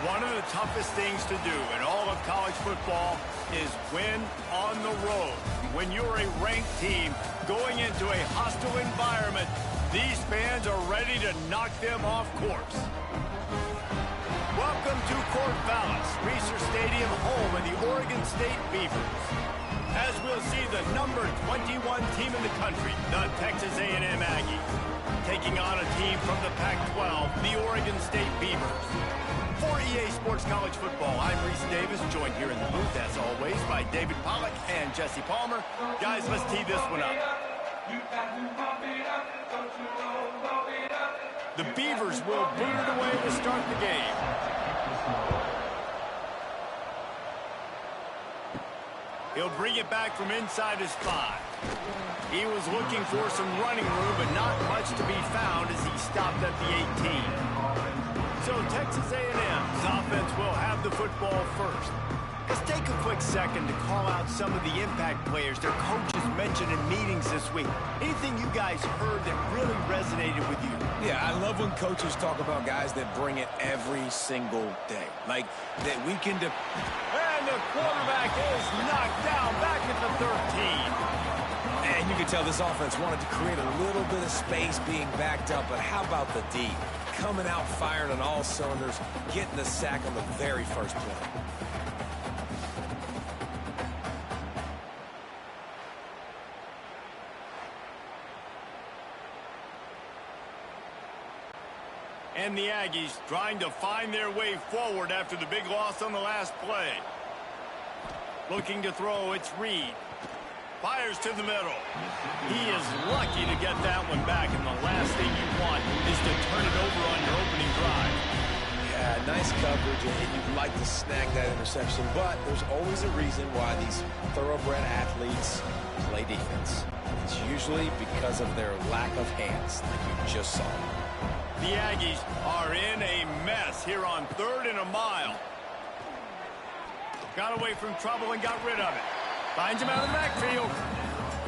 One of the toughest things to do in all of college football is win on the road. When you're a ranked team going into a hostile environment, these fans are ready to knock them off course. Welcome to Corvallis, Reser Stadium, home of the Oregon State Beavers. As we'll see the number 21 team in the country, the Texas A&M Aggies, taking on a team from the Pac-12, the Oregon State Beavers. For EA Sports College Football, I'm Reese Davis, joined here in the booth, as always, by David Pollack and Jesse Palmer. Guys, let's tee this one up. The Beavers will boot it away to start the game. He'll bring it back from inside his 5. He was looking for some running room, but not much to be found as he stopped at the 18. So Texas A&M's offense will have the football first. Let's take a quick second to call out some of the impact players their coaches mentioned in meetings this week. Anything you guys heard that really resonated with you? Yeah, I love when coaches talk about guys that bring it every single day. Like, that we can... And the quarterback is knocked down back at the 13. And you can tell this offense wanted to create a little bit of space being backed up, but how about the D? Coming out firing on all cylinders, getting the sack on the very first play. And the Aggies trying to find their way forward after the big loss on the last play. Looking to throw, it's Reed. Fires to the middle. He is lucky to get that one back, and the last thing you want is to turn it over on your opening drive. Yeah, nice coverage, and you'd like to snag that interception, but there's always a reason why these thoroughbred athletes play defense. It's usually because of their lack of hands, like you just saw. The Aggies are in a mess here on 3rd and a mile. Got away from trouble and got rid of it. Finds him out of the backfield.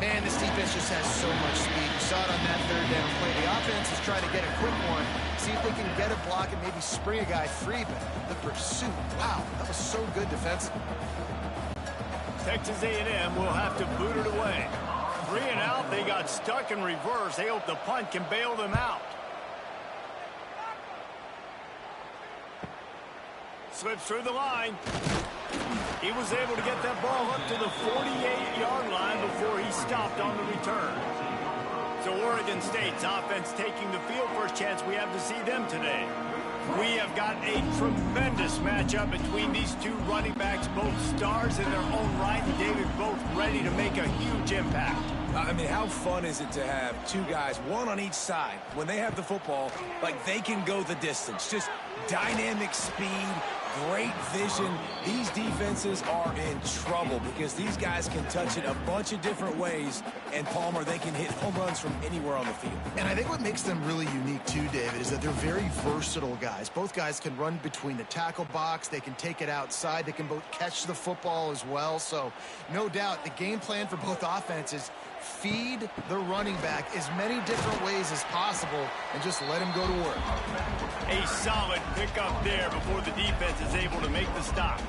Man, this defense just has so much speed. You saw it on that 3rd down play. The offense is trying to get a quick one, see if they can get a block and maybe spring a guy free, but the pursuit, wow, that was so good defensively. Texas A&M will have to boot it away. 3 and out, they got stuck in reverse. They hope the punt can bail them out. Slips through the line. He was able to get that ball up to the 48-yard line before he stopped on the return. So Oregon State's offense taking the field. First chance we have to see them today. We have got a tremendous matchup between these two running backs, both stars in their own right, and David, both ready to make a huge impact. I mean, how fun is it to have two guys, one on each side, when they have the football, like they can go the distance. Just dynamic speed, great vision. These defenses are in trouble because these guys can touch it a bunch of different ways, and Palmer, they can hit home runs from anywhere on the field. And I think what makes them really unique too, David, is that they're very versatile guys. Both guys can run between the tackle box. They can take it outside. They can both catch the football as well. So no doubt the game plan for both offenses, feed the running back as many different ways as possible and just let him go to work. A solid pickup there before the defense is able to make the stop.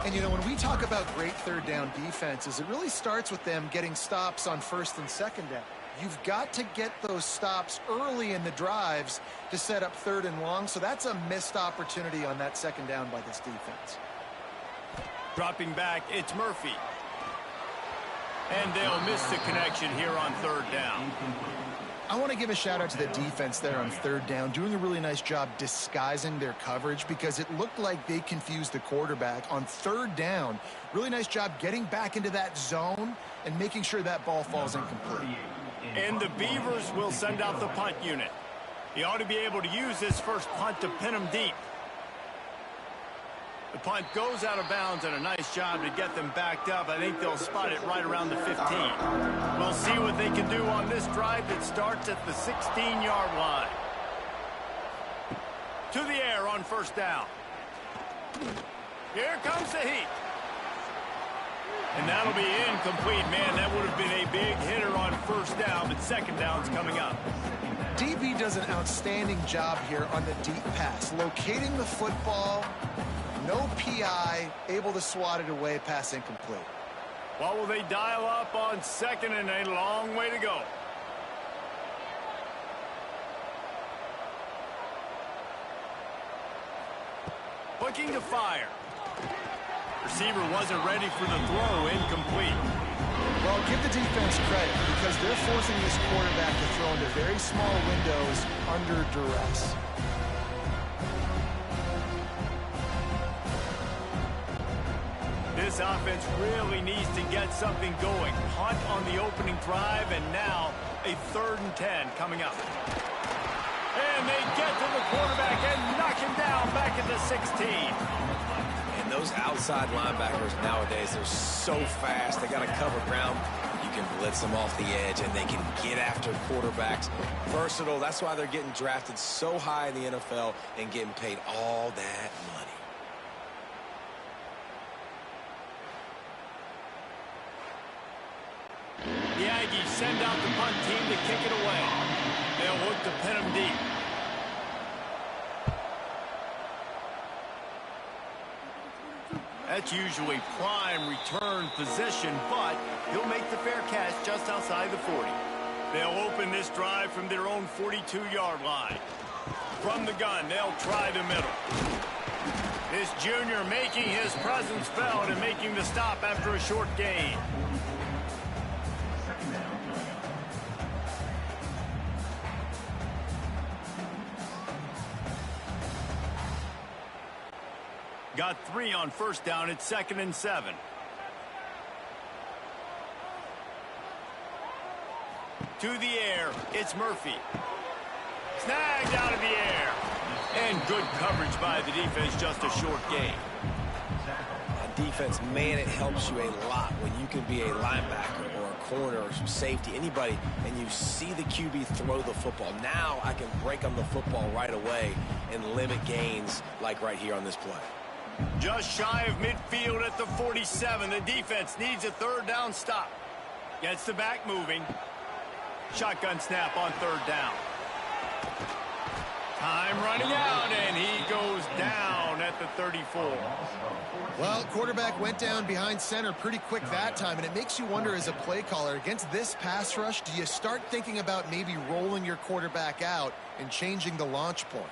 And, you know, when we talk about great 3rd down defenses, it really starts with them getting stops on 1st and 2nd down. You've got to get those stops early in the drives to set up 3rd and long, so that's a missed opportunity on that 2nd down by this defense. Dropping back, it's Murphy. And they'll miss the connection here on 3rd down. I want to give a shout out to the defense there on 3rd down, doing a really nice job disguising their coverage because it looked like they confused the quarterback on 3rd down. Really nice job getting back into that zone and making sure that ball falls incomplete. And the Beavers will send out the punt unit. He ought to be able to use this first punt to pin him deep. The punt goes out of bounds, and a nice job to get them backed up. I think they'll spot it right around the 15. We'll see what they can do on this drive that starts at the 16-yard line. To the air on 1st down. Here comes the heat. And that'll be incomplete. Man, that would have been a big hitter on first down, but second down's coming up. DB does an outstanding job here on the deep pass. Locating the football, no PI, able to swat it away, pass incomplete. What will they dial up on second and a long way to go? Looking to fire. Receiver wasn't ready for the throw, incomplete. Well, give the defense credit because they're forcing this quarterback to throw into very small windows under duress. This offense really needs to get something going. Punt on the opening drive, and now a 3rd and 10 coming up. And they get to the quarterback and knock him down back at the 16. And those outside linebackers nowadays, they're so fast. They got to cover ground. You can blitz them off the edge, and they can get after quarterbacks. Versatile. That's why they're getting drafted so high in the NFL and getting paid all that money. The Aggies send out the punt team to kick it away. They'll look to pin him deep. That's usually prime return position, but he'll make the fair catch just outside the 40. They'll open this drive from their own 42-yard line. From the gun, they'll try the middle. This junior making his presence felt and making the stop after a short gain. Got 3 on first down. It's 2nd and 7. To the air. It's Murphy. Snagged out of the air. And good coverage by the defense. Just a short gain. Defense, man, it helps you a lot when you can be a linebacker or a corner or some safety, anybody, and you see the QB throw the football. Now I can break on the football right away and limit gains like right here on this play. Just shy of midfield at the 47. The defense needs a 3rd down stop. Gets the back moving. Shotgun snap on 3rd down. Time running out, and he goes down at the 34. Well, quarterback went down behind center pretty quick that time, and it makes you wonder as a play caller, against this pass rush, do you start thinking about maybe rolling your quarterback out and changing the launch point?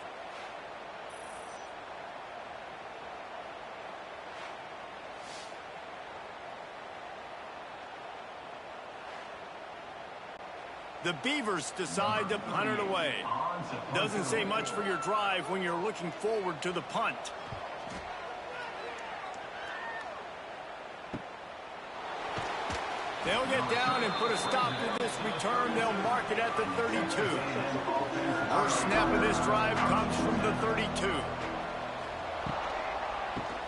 The Beavers decide to punt it away. Doesn't say much for your drive when you're looking forward to the punt. They'll get down and put a stop to this return. They'll mark it at the 32. First snap of this drive comes from the 32.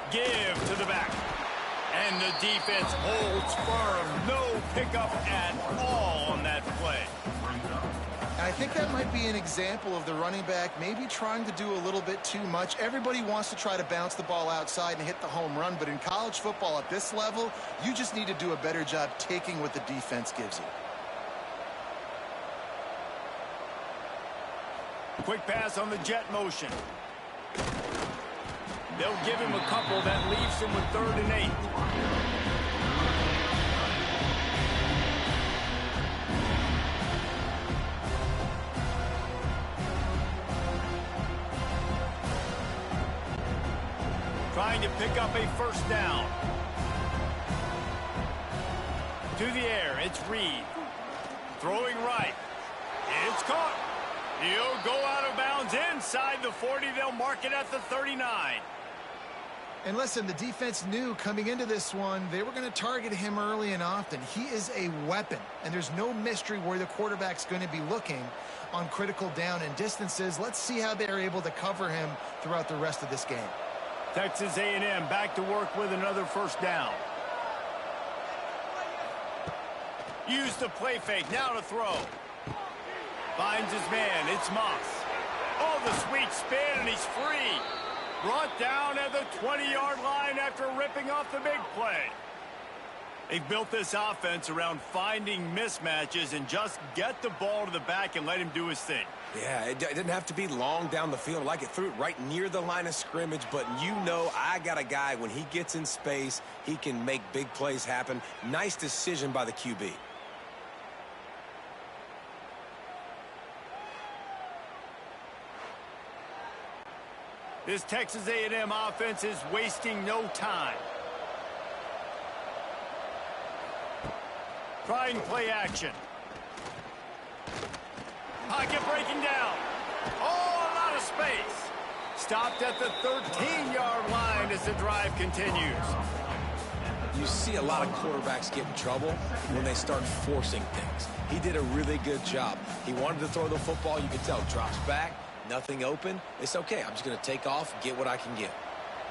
Give to the back. And the defense holds firm. No pickup at all on that play. I think that might be an example of the running back maybe trying to do a little bit too much. Everybody wants to try to bounce the ball outside and hit the home run, but in college football at this level, you just need to do a better job taking what the defense gives you. Quick pass on the jet motion. They'll give him a couple. That leaves him with 3rd and 8. Trying to pick up a first down. To the air, it's Reed. Throwing right. It's caught. He'll go out of bounds inside the 40. They'll mark it at the 39. And listen, the defense knew coming into this one, they were going to target him early and often. He is a weapon, and there's no mystery where the quarterback's going to be looking on critical down and distances. Let's see how they're able to cover him throughout the rest of this game. Texas A&M back to work with another first down. Used the play fake, now to throw. Finds his man, it's Moss. Oh, the sweet spin, and he's free. Brought down at the 20-yard line after ripping off the big play. They've built this offense around finding mismatches and just get the ball to the back and let him do his thing. Yeah, it didn't have to be long down the field. Like it threw it right near the line of scrimmage, but you know I got a guy, when he gets in space, he can make big plays happen. Nice decision by the QB. This Texas A&M offense is wasting no time. Trying play action. Pocket breaking down. Oh, a lot of space. Stopped at the 13-yard line as the drive continues. You see a lot of quarterbacks get in trouble when they start forcing things. He did a really good job. He wanted to throw the football. You could tell, drops back, nothing open. It's okay. I'm just going to take off, get what I can get.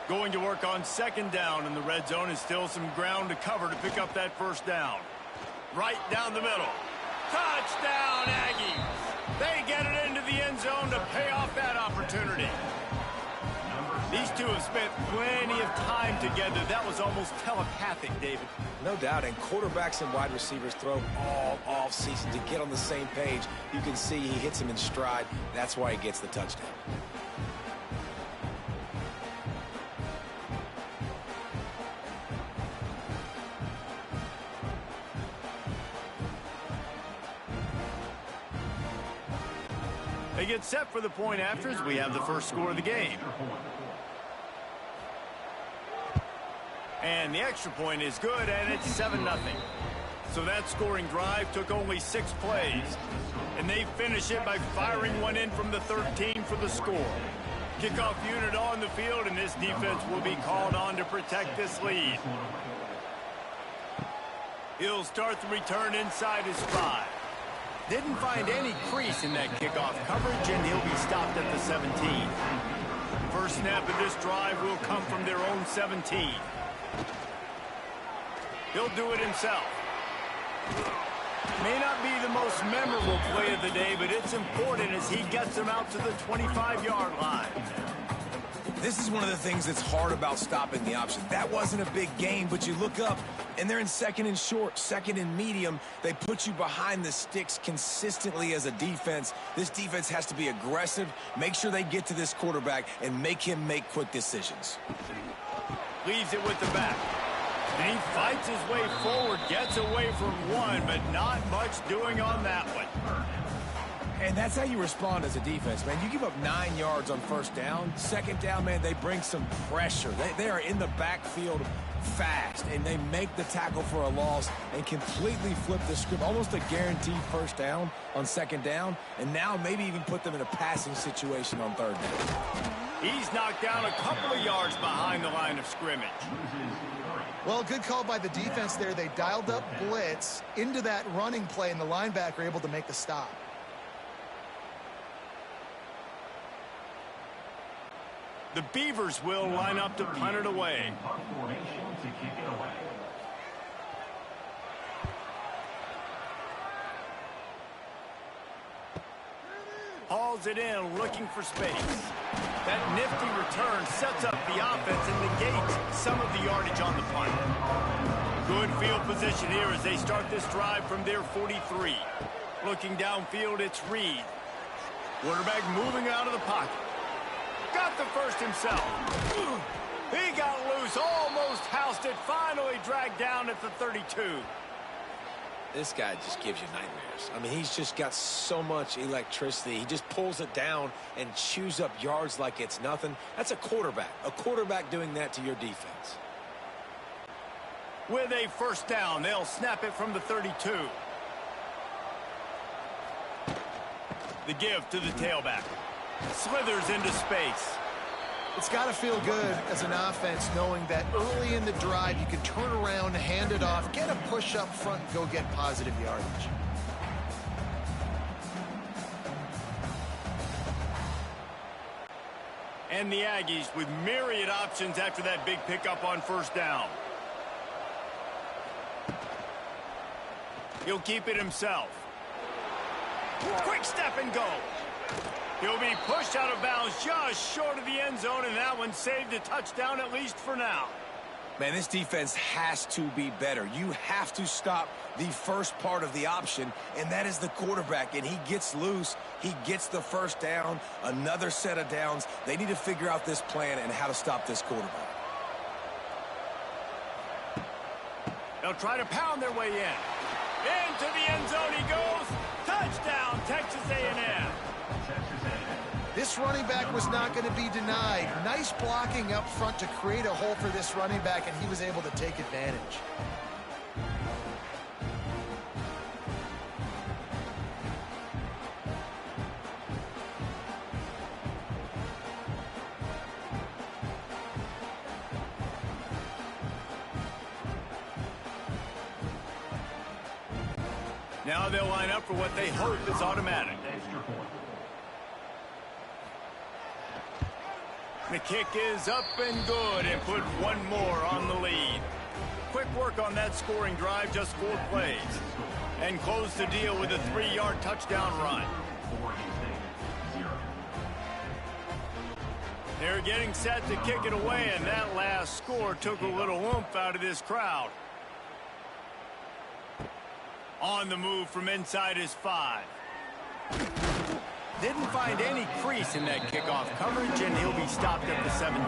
Going to work on second down in the red zone, and still some ground to cover to pick up that first down. Right down the middle. Touchdown, Aggies. They get it into the end zone to pay off that opportunity. These two have spent plenty of time together. That was almost telepathic, David. No doubt, and quarterbacks and wide receivers throw all off-season to get on the same page. You can see he hits him in stride. That's why he gets the touchdown. They get set for the point after as we have the first score of the game. And the extra point is good, and it's 7-0. So that scoring drive took only 6 plays. And they finish it by firing one in from the 13 for the score. Kickoff unit on the field, and this defense will be called on to protect this lead. He'll start the return inside his 5. Didn't find any crease in that kickoff coverage, and he'll be stopped at the 17. First snap of this drive will come from their own 17. He'll do it himself. May not be the most memorable play of the day, but it's important as he gets them out to the 25-yard line. This is one of the things that's hard about stopping the option. That wasn't a big gain, but you look up, and they're in second and short, second and medium. They put you behind the sticks consistently as a defense. This defense has to be aggressive, make sure they get to this quarterback, and make him make quick decisions. Leaves it with the back. And he fights his way forward, gets away from one, but not much doing on that one. And that's how you respond as a defense, man. You give up 9 yards on first down. Second down, man, they bring some pressure. They are in the backfield fast, and they make the tackle for a loss and completely flip the script. Almost a guaranteed first down on second down, and now maybe even put them in a passing situation on third down. He's knocked down a couple of yards behind the line of scrimmage. Well, good call by the defense there. They dialed up blitz into that running play, and the linebacker able to make the stop. The Beavers will line up to punt it away. Hauls it in, looking for space. That nifty return sets up the offense and negates some of the yardage on the punt. Good field position here as they start this drive from their 43. Looking downfield, it's Reed. Quarterback moving out of the pocket. Got the first himself. He got loose, almost housed it, finally dragged down at the 32. This guy just gives you nightmares. I mean, he's just got so much electricity. He just pulls it down and chews up yards like it's nothing. That's a quarterback. A quarterback doing that to your defense. With a first down, they'll snap it from the 32. The give to the tailback. Slithers into space. It's got to feel good as an offense knowing that early in the drive you can turn around, hand it off, get a push up front, and go get positive yardage. And the Aggies with myriad options after that big pickup on first down. He'll keep it himself. Quick step and go. He'll be pushed out of bounds just short of the end zone, and that one saved a touchdown at least for now. Man, this defense has to be better. You have to stop the first part of the option, and that is the quarterback. And he gets loose. He gets the first down, another set of downs. They need to figure out this plan and how to stop this quarterback. They'll try to pound their way in. Into the end zone he goes. Touchdown, Texas A&M. This running back was not going to be denied. Nice blocking up front to create a hole for this running back, and he was able to take advantage. Now they'll line up for what they hope is automatic. The kick is up and good, and put one more on the lead. Quick work on that scoring drive, just 4 plays. And close the deal with a 3-yard touchdown run. They're getting set to kick it away, and that last score took a little oomph out of this crowd. On the move from inside his 5. Didn't find any crease in that kickoff coverage, and he'll be stopped at the 17.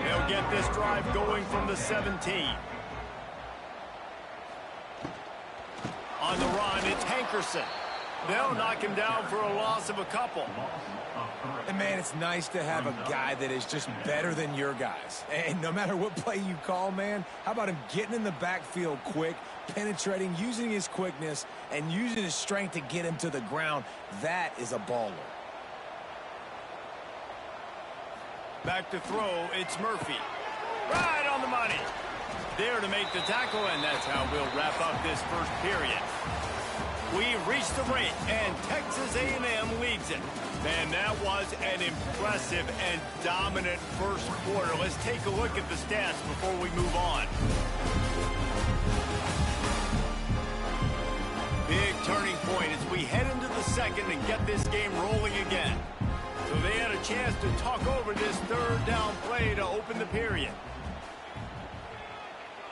They'll get this drive going from the 17. On the run, it's Hankerson. They'll knock him down for a loss of a couple. And, man, it's nice to have a guy that is just better than your guys. And no matter what play you call, man, how about him getting in the backfield quick, penetrating, using his quickness, and using his strength to get him to the ground? That is a baller. Back to throw, it's Murphy. Right on the money. There to make the tackle, and that's how we'll wrap up this first period. We reached the break, and Texas A&M leads it. And that was an impressive and dominant first quarter. Let's take a look at the stats before we move on. Big turning point as we head into the second and get this game rolling again. So they had a chance to talk over this third down play to open the period.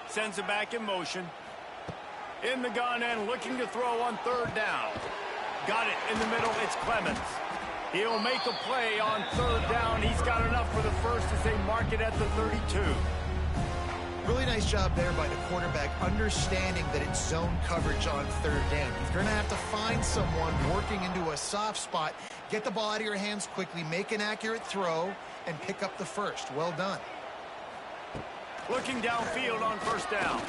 Sends it back in motion. In the gun and looking to throw on third down. Got it in the middle. It's Clemens. He'll make a play on third down. He's got enough for the first as they mark it at the 32. Really nice job there by the quarterback, understanding that it's zone coverage on third down. You're going to have to find someone working into a soft spot, get the ball out of your hands quickly, make an accurate throw, and pick up the first. Well done. Looking downfield on first down.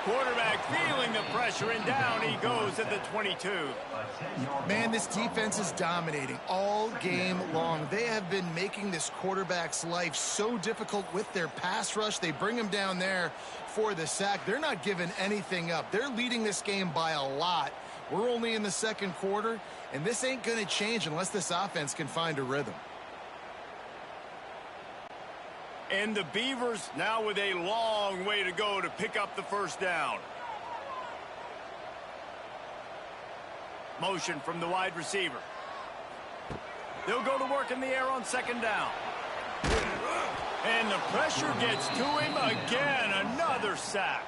Quarterback feeling the pressure, and down he goes at the 22. Man, this defense is dominating all game long. They have been making this quarterback's life so difficult with their pass rush. They bring him down there for the sack. They're not giving anything up. They're leading this game by a lot. We're only in the second quarter, and this ain't going to change unless this offense can find a rhythm. And the Beavers now with a long way to go to pick up the first down. Motion from the wide receiver. They'll go to work in the air on second down. And the pressure gets to him again. Another sack.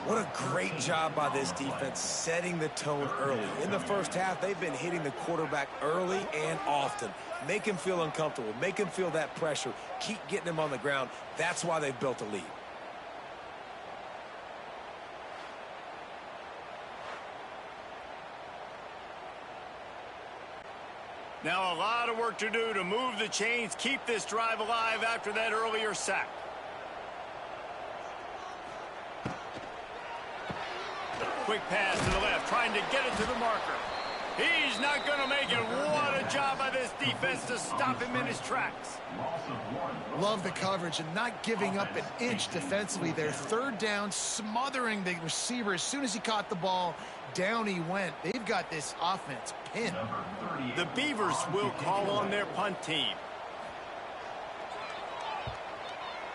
What a great job by this defense setting the tone early. In the first half, they've been hitting the quarterback early and often. Make him feel uncomfortable. Make him feel that pressure. Keep getting him on the ground. That's why they've built a lead. Now a lot of work to do to move the chains, keep this drive alive after that earlier sack. Quick pass to the left, trying to get it to the marker. He's not going to make it. What a job by this defense to stop him in his tracks. Love the coverage and not giving up an inch defensively there. Third down, smothering the receiver. As soon as he caught the ball, down he went. They've got this offense pinned. The Beavers will call on their punt team.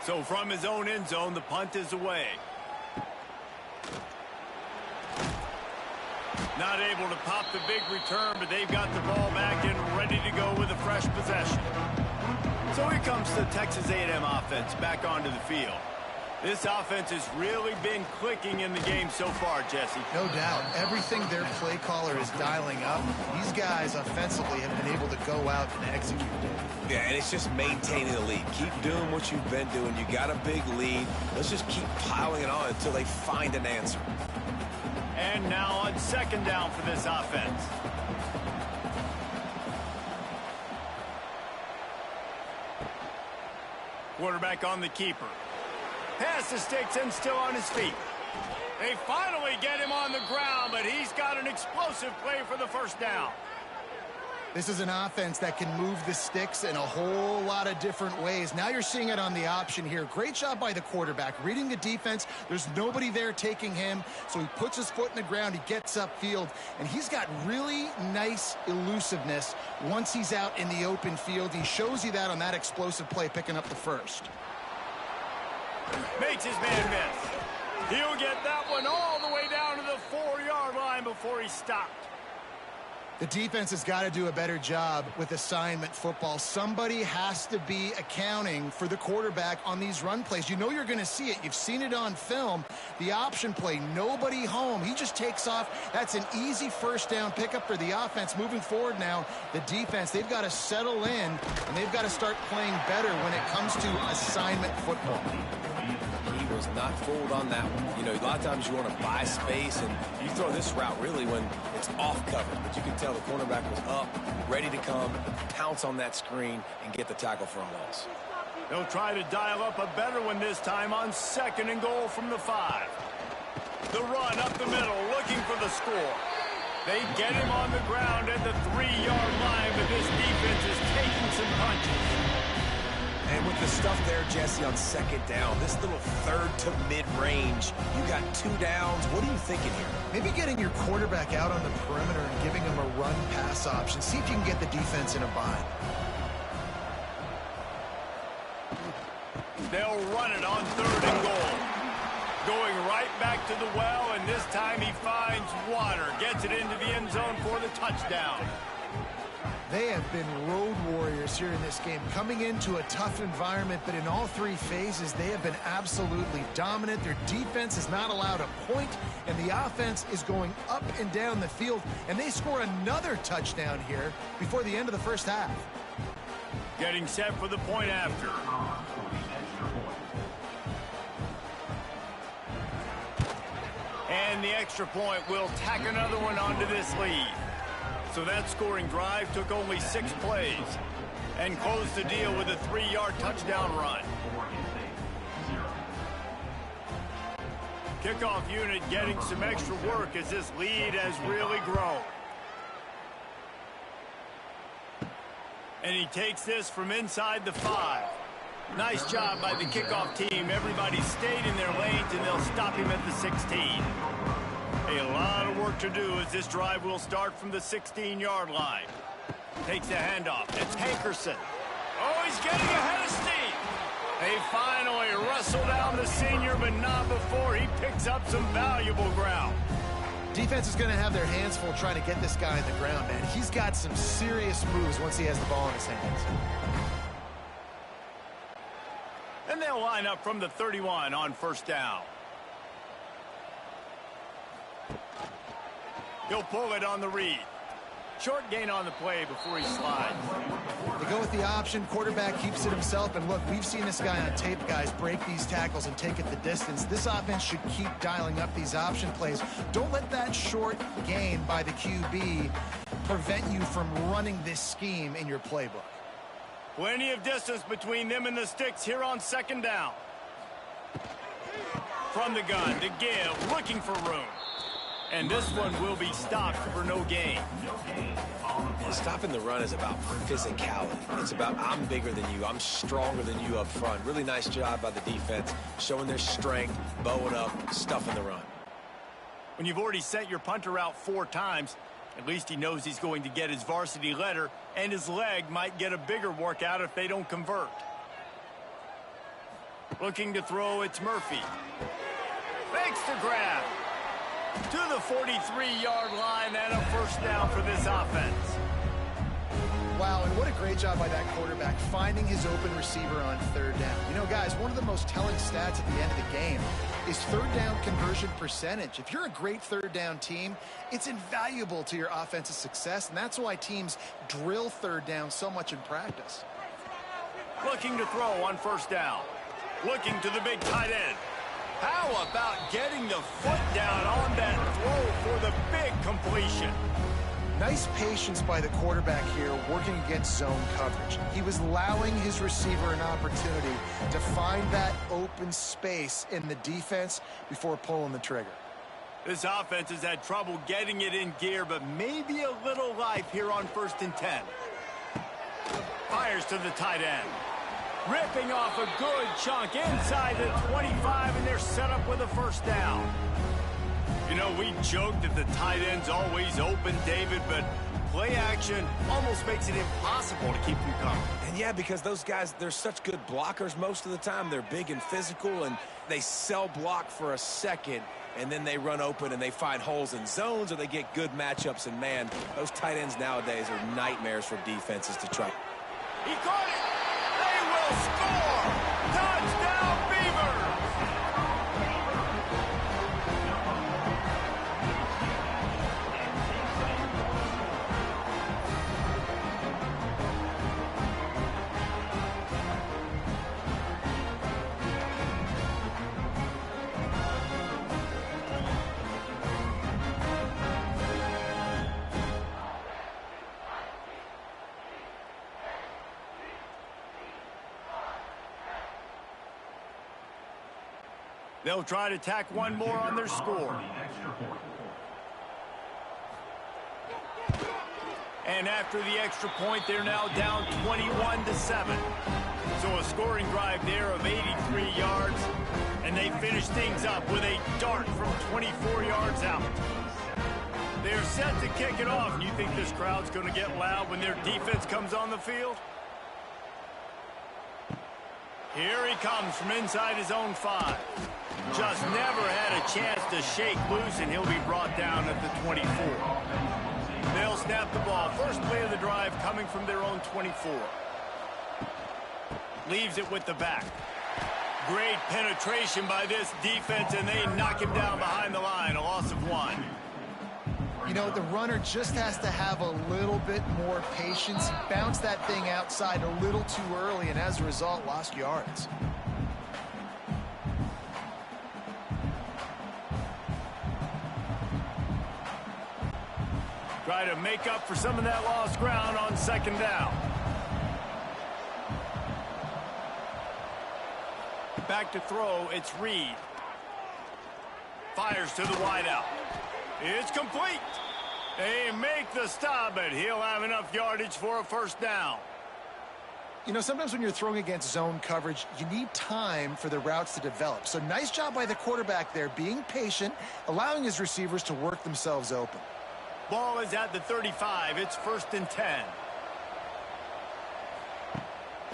So from his own end zone, the punt is away. Not able to pop the big return, but they've got the ball back and ready to go with a fresh possession. So here comes the Texas A&M offense back onto the field. This offense has really been clicking in the game so far, Jesse. No doubt. Everything their play caller is dialing up, these guys offensively have been able to go out and execute. Yeah, and it's just maintaining the lead. Keep doing what you've been doing. You got a big lead. Let's just keep piling it on until they find an answer. And now on second down for this offense. Quarterback on the keeper. Pass to sticks and still on his feet. They finally get him on the ground, but he's got an explosive play for the first down. This is an offense that can move the sticks in a whole lot of different ways. Now you're seeing it on the option here. Great job by the quarterback. Reading the defense, there's nobody there taking him, so he puts his foot in the ground, he gets upfield, and he's got really nice elusiveness once he's out in the open field. He shows you that on that explosive play, picking up the first. Makes his man miss. He'll get that one all the way down to the 4-yard line before he stopped. The defense has got to do a better job with assignment football. Somebody has to be accounting for the quarterback on these run plays. You know you're going to see it. You've seen it on film. The option play, nobody home. He just takes off. That's an easy first down pickup for the offense. Moving forward now, the defense, they've got to settle in, and they've got to start playing better when it comes to assignment football. He was not fooled on that one. You know, a lot of times you want to buy space, and you throw this route really when it's off cover. But you can tell the cornerback was up, ready to come, pounce on that screen, and get the tackle for a loss. They'll try to dial up a better one this time on second and goal from the 5. The run up the middle, looking for the score. They get him on the ground at the 3-yard line, but this defense is taking some punches. And with the stuff there, Jesse, on second down, this little third to mid-range, you got 2 downs. What are you thinking here? Maybe getting your quarterback out on the perimeter and giving him a run-pass option. See if you can get the defense in a bind. They'll run it on 3rd and goal. Going right back to the well, and this time he finds water. Gets it into the end zone for the touchdown. They have been road warriors here in this game, coming into a tough environment, but in all 3 phases, they have been absolutely dominant. Their defense is not allowed a point, and the offense is going up and down the field, and they score another touchdown here before the end of the first half. Getting set for the point after. And the extra point will tack another one onto this lead. So that scoring drive took only 6 plays and closed the deal with a 3-yard touchdown run. Kickoff unit getting some extra work as this lead has really grown. And he takes this from inside the 5. Nice job by the kickoff team. Everybody stayed in their lanes, and they'll stop him at the 16. A lot of work to do as this drive will start from the 16-yard line. Takes the handoff. It's Hankerson. Oh, he's getting ahead of steam. They finally wrestle down the senior, but not before he picks up some valuable ground. Defense is going to have their hands full trying to get this guy on the ground, man. He's got some serious moves once he has the ball in his hands. And they'll line up from the 31 on first down. He'll pull it on the read. Short gain on the play before he slides. They go with the option. Quarterback keeps it himself. And look, we've seen this guy on tape, guys, break these tackles and take it the distance. This offense should keep dialing up these option plays. Don't let that short gain by the QB prevent you from running this scheme in your playbook. Plenty of distance between them and the sticks here on second down. From the gun to give, looking for room. And this one will be stopped for no gain. Stopping the run is about physicality. It's about I'm bigger than you. I'm stronger than you up front. Really nice job by the defense, showing their strength, bowing up, stuffing the run. When you've already sent your punter out 4 times, at least he knows he's going to get his varsity letter, and his leg might get a bigger workout if they don't convert. Looking to throw, it's Murphy. Fakes the grab. To the 43-yard line and a first down for this offense. Wow, and what a great job by that quarterback finding his open receiver on third down. You know, guys, one of the most telling stats at the end of the game is third down conversion percentage. If you're a great third down team, it's invaluable to your offensive success, and that's why teams drill third down so much in practice. Looking to throw on first down. Looking to the big tight end. How about getting the foot down on that throw for the big completion? Nice patience by the quarterback here working against zone coverage. He was allowing his receiver an opportunity to find that open space in the defense before pulling the trigger. This offense has had trouble getting it in gear, but maybe a little life here on 1st and 10. Fires to the tight end. Ripping off a good chunk inside the 25, and they're set up with a first down. You know, we joked that the tight end's always open, David, but play action almost makes it impossible to keep them coming. And yeah, because those guys, they're such good blockers most of the time. They're big and physical, and they cell block for a second, and then they run open and they find holes in zones, or they get good matchups. And, man, those tight ends nowadays are nightmares for defenses to try. He caught it! They will score! Touchdown, Beavers! They'll try to tack one more on their score. And after the extra point, they're now down 21-7. So a scoring drive there of 83 yards. And they finish things up with a dart from 24 yards out. They're set to kick it off. You think this crowd's going to get loud when their defense comes on the field? Here he comes from inside his own 5. Just never had a chance to shake loose, and he'll be brought down at the 24. They'll snap the ball. First play of the drive coming from their own 24. Leaves it with the back. Great penetration by this defense, and they knock him down behind the line. A loss of 1. You know, the runner just has to have a little bit more patience. He bounced that thing outside a little too early, and as a result, lost yards. Try to make up for some of that lost ground on second down. Back to throw, it's Reed. Fires to the wideout. It's complete. They make the stop, but he'll have enough yardage for a first down. You know, sometimes when you're throwing against zone coverage, you need time for the routes to develop. So nice job by the quarterback there, being patient, allowing his receivers to work themselves open. Ball is at the 35. It's 1st and 10.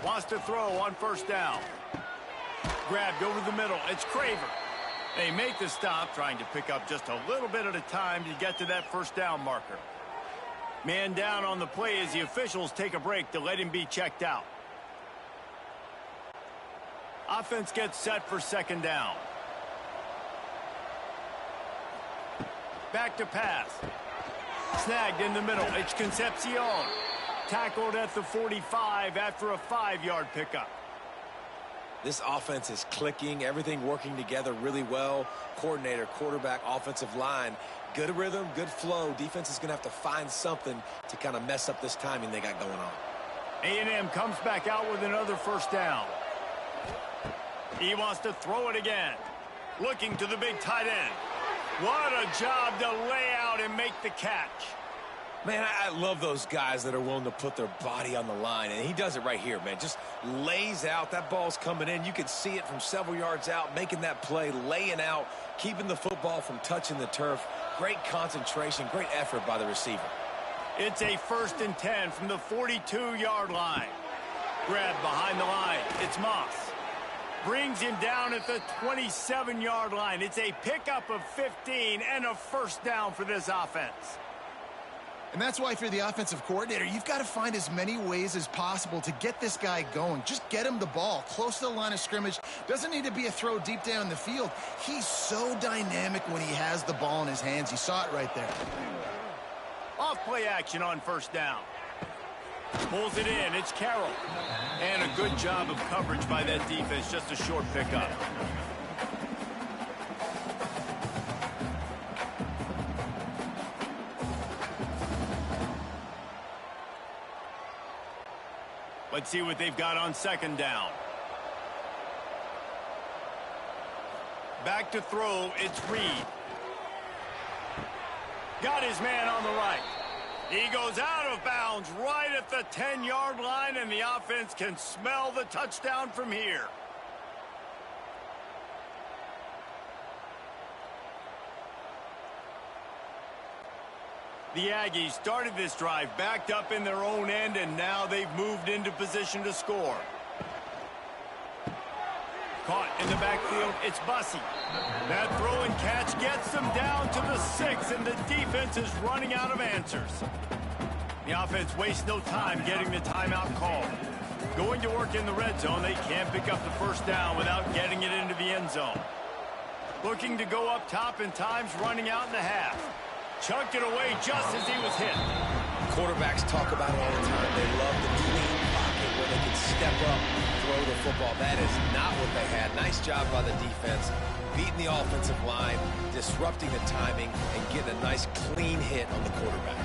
Wants to throw on first down. Grabbed over the middle. It's Craver. They make the stop, trying to pick up just a little bit at a time to get to that first down marker. Man down on the play as the officials take a break to let him be checked out. Offense gets set for second down. Back to pass. Snagged in the middle. It's Concepcion. Tackled at the 45 after a 5-yard pickup. This offense is clicking, everything working together really well. Coordinator, quarterback, offensive line, good rhythm, good flow. Defense is going to have to find something to kind of mess up this timing they got going on. A&M comes back out with another first down. He wants to throw it again. Looking to the big tight end. What a job to lay out and make the catch. Man, I love those guys that are willing to put their body on the line, and he does it right here, man. Just lays out. That ball's coming in. You can see it from several yards out, making that play, laying out, keeping the football from touching the turf. Great concentration, great effort by the receiver. It's a 1st and 10 from the 42-yard line. Grabbed behind the line. It's Moss. Brings him down at the 27-yard line. It's a pickup of 15 and a first down for this offense. And that's why if you're the offensive coordinator, you've got to find as many ways as possible to get this guy going. Just get him the ball close to the line of scrimmage. Doesn't need to be a throw deep down the field. He's so dynamic when he has the ball in his hands. You saw it right there. Off play action on first down. Pulls it in. It's Carroll. And a good job of coverage by that defense. Just a short pickup. Let's see what they've got on second down. Back to throw, it's Reed. Got his man on the right. He goes out of bounds right at the 10-yard line, and the offense can smell the touchdown from here. The Aggies started this drive backed up in their own end, and now they've moved into position to score. Caught in the backfield, it's Bussey. That throw and catch gets them down to the 6, and the defense is running out of answers. The offense wastes no time getting the timeout called. Going to work in the red zone, they can't pick up the first down without getting it into the end zone. Looking to go up top, and time's running out in the half. Chucked it away just as he was hit. Quarterbacks talk about it all the time. They love the clean pocket where they can step up, throw the football. That is not what they had. Nice job by the defense, beating the offensive line, disrupting the timing, and getting a nice clean hit on the quarterback.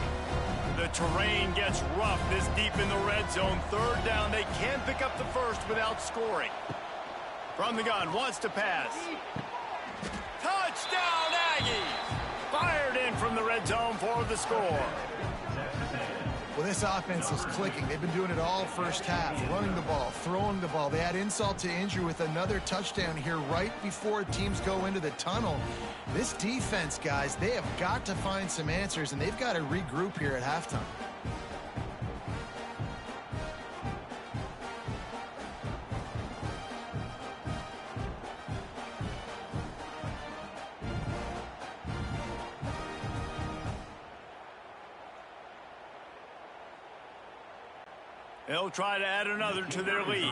The terrain gets rough this deep in the red zone. Third down, they can't pick up the first without scoring. From the gun, wants to pass. Touchdown, Aggies! Fired in from the red zone for the score. Well, this offense is clicking. They've been doing it all first half, running the ball, throwing the ball. They add insult to injury with another touchdown here right before teams go into the tunnel. This defense, guys, they have got to find some answers, and they've got to regroup here at halftime. They'll try to add another to their lead.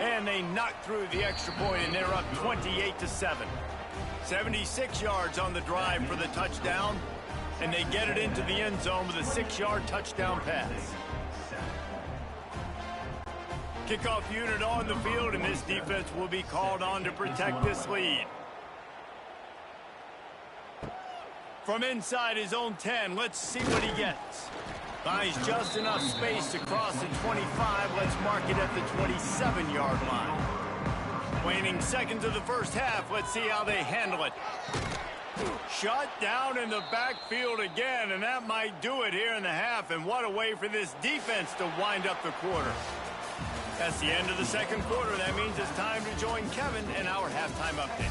And they knock through the extra point, and they're up 28-7. 76 yards on the drive for the touchdown, and they get it into the end zone with a 6-yard touchdown pass. Kickoff unit on the field, and this defense will be called on to protect this lead. From inside his own 10, let's see what he gets. Finds just enough space to cross the 25. Let's mark it at the 27-yard line. Waning seconds of the first half. Let's see how they handle it. Shut down in the backfield again, and that might do it here in the half. And what a way for this defense to wind up the quarter. That's the end of the second quarter. That means it's time to join Kevin in our halftime update.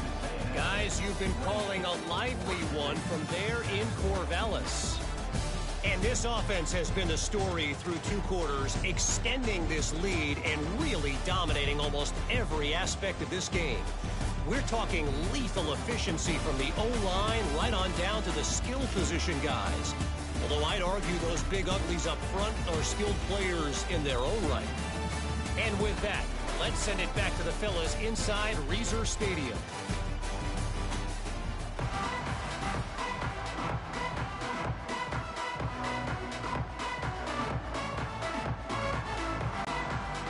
Guys, you've been calling a lively one from there in Corvallis. And this offense has been the story through 2 quarters, extending this lead and really dominating almost every aspect of this game. We're talking lethal efficiency from the O-line right on down to the skill position guys. Although I'd argue those big uglies up front are skilled players in their own right. And with that, let's send it back to the fellas inside Reser Stadium.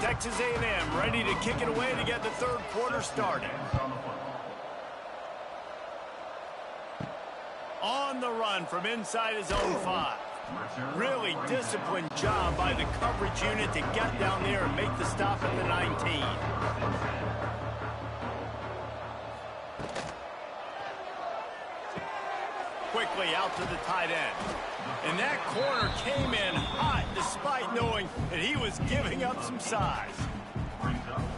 Texas A&M ready to kick it away to get the third quarter started. On the run from inside his own 5. Really disciplined job by the coverage unit to get down there and make the stop at the 19. Quickly out to the tight end. And that corner came in hot despite knowing that he was giving up some size.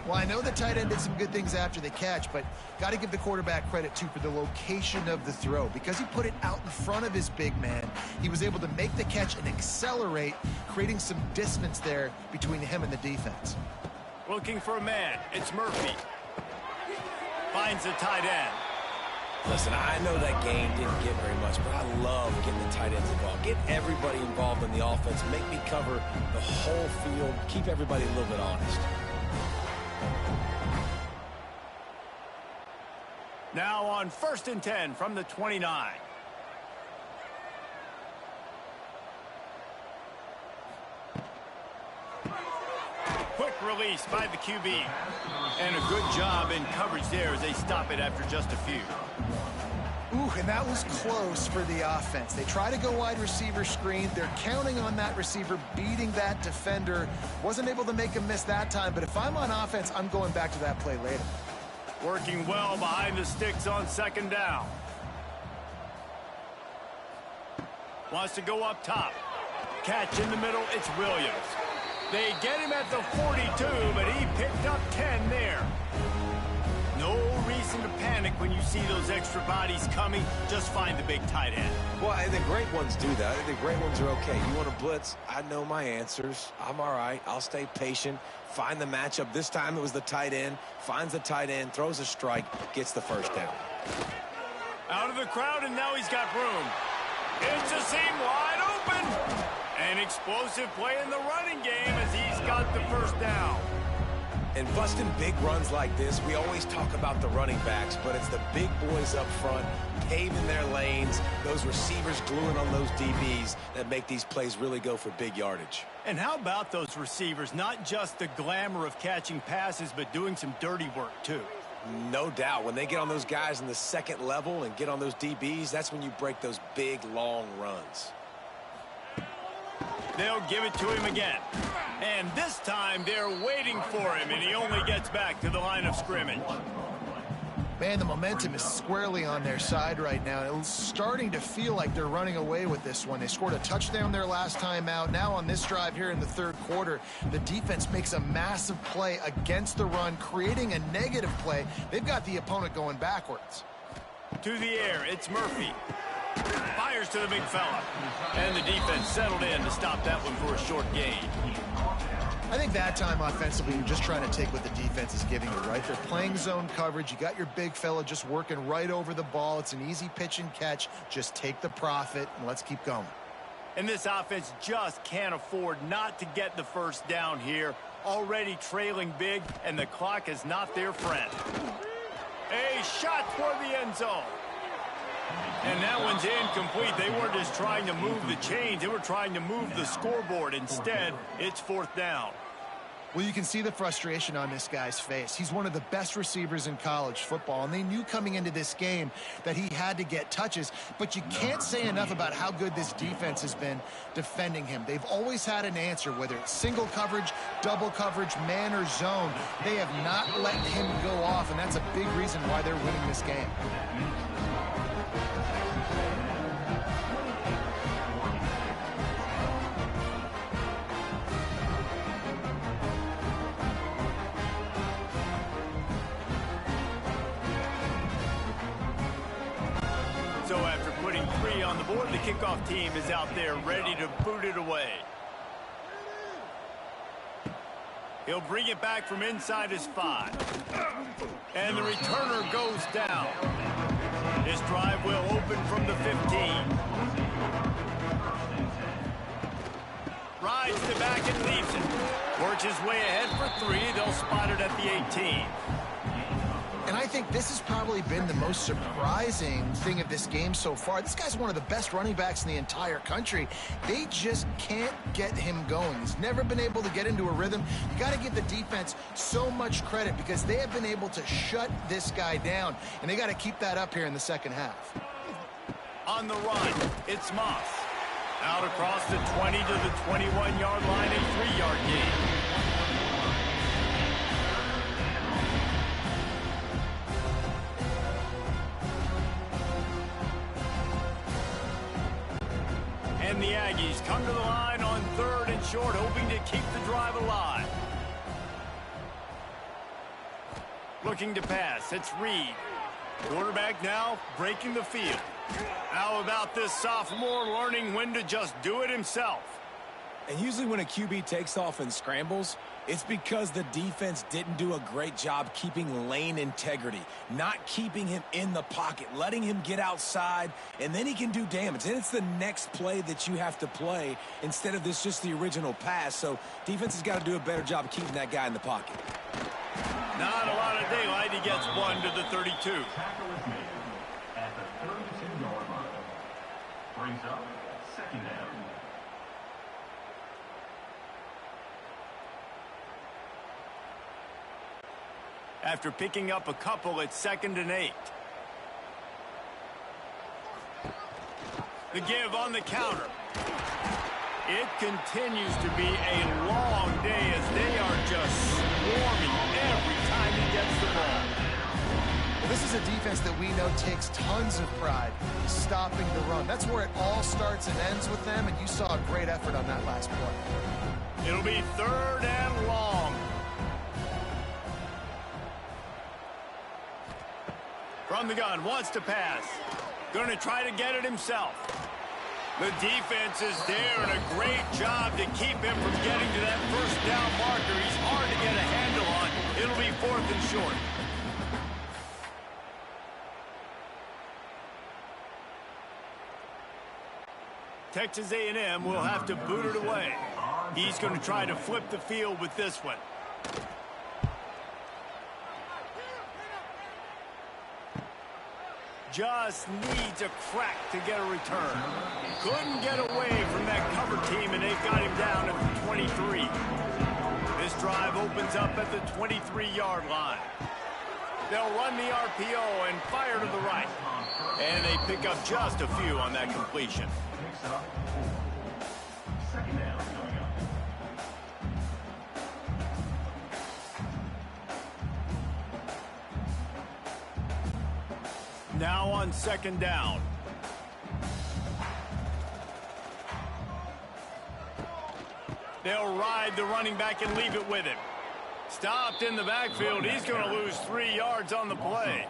Well, I know the tight end did some good things after the catch, but got to give the quarterback credit, too, for the location of the throw. Because he put it out in front of his big man, he was able to make the catch and accelerate, creating some distance there between him and the defense. Looking for a man. It's Murphy. Finds the tight end. Listen, I know that game didn't get very much, but I love getting the tight ends involved. Get everybody involved in the offense. Make me cover the whole field. Keep everybody a little bit honest. Now on 1st and 10 from the 29. Quick release by the QB. And a good job in coverage there as they stop it after just a few. Ooh, and that was close for the offense. They try to go wide receiver screen. They're counting on that receiver beating that defender. Wasn't able to make a miss that time, but if I'm on offense, I'm going back to that play later. Working well behind the sticks on 2nd down. Wants to go up top. Catch in the middle, it's Williams. They get him at the 42, but he picked up 10 there. No reason to panic when you see those extra bodies coming. Just find the big tight end. Well, the great ones do that. The great ones are okay. You want to blitz? I know my answers. I'm all right. I'll stay patient. Find the matchup. This time it was the tight end. Finds the tight end, throws a strike, gets the 1st down. Out of the crowd, and now he's got room. It's a seam wide open. An explosive play in the running game as he's got the 1st down. And busting big runs like this, we always talk about the running backs, but it's the big boys up front, paving their lanes, those receivers gluing on those DBs that make these plays really go for big yardage. And how about those receivers? Not just the glamour of catching passes, but doing some dirty work, too. No doubt. When they get on those guys in the 2nd level and get on those DBs, that's when you break those big, long runs. They'll give it to him again. And this time they're waiting for him, and he only gets back to the line of scrimmage. Man, the momentum is squarely on their side right now. It's starting to feel like they're running away with this one. They scored a touchdown their last time out. Now on this drive here in the 3rd quarter, the defense makes a massive play against the run, creating a negative play. They've got the opponent going backwards. To the air, it's Murphy. Fires to the big fella. And the defense settled in to stop that one for a short gain. I think that time offensively, you're just trying to take what the defense is giving you, right? They're playing zone coverage. You got your big fella just working right over the ball. It's an easy pitch and catch. Just take the profit and let's keep going. And this offense just can't afford not to get the 1st down here. Already trailing big, and the clock is not their friend. A shot toward the end zone. And that one's incomplete. They weren't just trying to move the chains. They were trying to move the scoreboard. Instead, it's 4th down. Well, you can see the frustration on this guy's face. He's one of the best receivers in college football, and they knew coming into this game that he had to get touches, but you can't say enough about how good this defense has been defending him. They've always had an answer, whether it's single coverage, double coverage, man, or zone. They have not let him go off, and that's a big reason why they're winning this game. So after putting 3 on the board, the kickoff team is out there ready to boot it away. He'll bring it back from inside his 5. And the returner goes down. This drive will open from the 15. Rides the back and leaves it. Works his way ahead for 3. They'll spot it at the 18. And I think this has probably been the most surprising thing of this game so far. This guy's one of the best running backs in the entire country. They just can't get him going. He's never been able to get into a rhythm. You got to give the defense so much credit because they have been able to shut this guy down, and they got to keep that up here in the 2nd half. On the run, it's Moss. Out across the 20 to the 21-yard line, a 3-yard gain. And the Aggies come to the line on 3rd and short, hoping to keep the drive alive. Looking to pass, it's Reed. Quarterback now breaking the field. How about this sophomore learning when to just do it himself? And usually when a QB takes off and scrambles, It's because the defense didn't do a great job keeping lane integrity, not keeping him in the pocket, letting him get outside, and then he can do damage. And it's the next play that you have to play instead of this just the original pass. So defense has got to do a better job of keeping that guy in the pocket. Not a lot of daylight. He gets one to the 32. Tackle is made at the 32-yard line. Brings up second down. After picking up a couple, it's 2nd and 8. The give on the counter. It continues to be a long day as they are just swarming every time he gets the ball. Well, this is a defense that we know takes tons of pride stopping the run. That's where it all starts and ends with them, and you saw a great effort on that last play. It'll be 3rd and long. From the gun, wants to pass. Going to try to get it himself. The defense is there, and a great job to keep him from getting to that first down marker. He's hard to get a handle on. It'll be 4th and short. Texas A&M will have to boot it away. He's going to try to flip the field with this one. Just needs a crack to get a return. Couldn't get away from that cover team, and they've got him down at the 23. This drive opens up at the 23-yard line. They'll run the RPO and fire to the right. And they pick up just a few on that completion. Second down coming up. Now on 2nd down. They'll ride the running back and leave it with him. Stopped in the backfield. He's going to lose 3 yards on the play.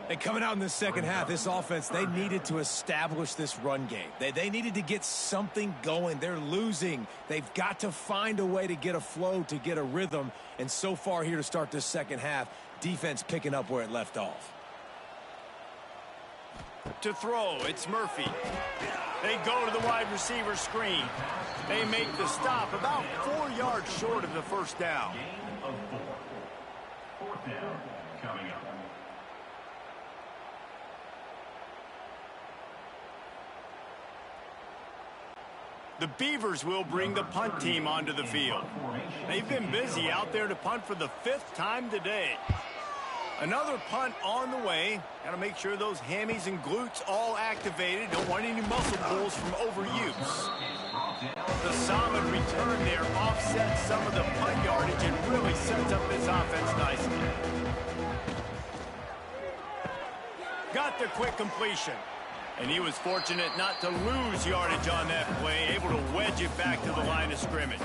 And coming out in the second half, this offense, they needed to establish this run game. They needed to get something going. They're losing. They've got to find a way to get a flow, to get a rhythm. And so far here to start this second half, defense picking up where it left off. To throw, it's Murphy. They go to the wide receiver screen. They make the stop about 4 yards short of the first down. Gain of 4. 4th down coming up. The Beavers will bring the punt team onto the field. They've been busy out there to punt for the 5th time today. Another punt on the way. Got to make sure those hammies and glutes all activated. Don't want any muscle pulls from overuse. The solid return there offsets some of the punt yardage and really sets up this offense nicely. Got the quick completion. And he was fortunate not to lose yardage on that play, able to wedge it back to the line of scrimmage.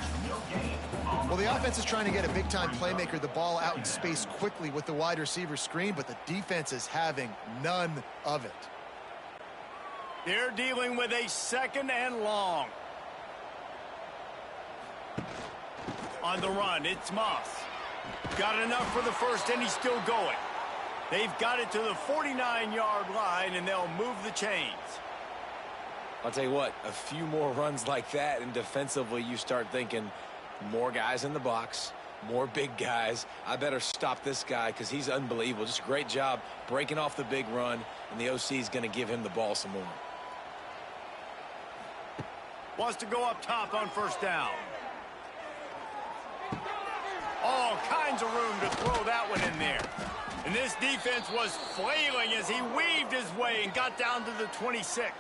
Well, the offense is trying to get a big-time playmaker the ball out in space quickly with the wide receiver screen, but the defense is having none of it. They're dealing with a 2nd and long. On the run, it's Moss. Got enough for the first, and he's still going. They've got it to the 49-yard line, and they'll move the chains. I'll tell you what, a few more runs like that, and defensively you start thinking more guys in the box, more big guys. I better stop this guy because he's unbelievable. Just a great job breaking off the big run, and the OC is going to give him the ball some more. Wants to go up top on first down. All kinds of room to throw that one in there. And this defense was flailing as he weaved his way and got down to the 26.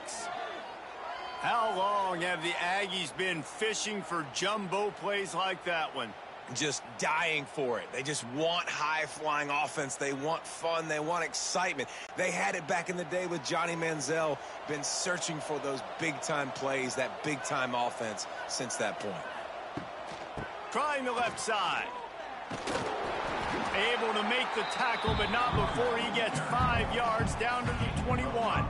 How long have the Aggies been fishing for jumbo plays like that one? Just dying for it. They just want high-flying offense. They want fun. They want excitement. They had it back in the day with Johnny Manziel. Been searching for those big-time plays, that big-time offense since that point. Trying the left side. Able to make the tackle, but not before he gets 5 yards down to the 21.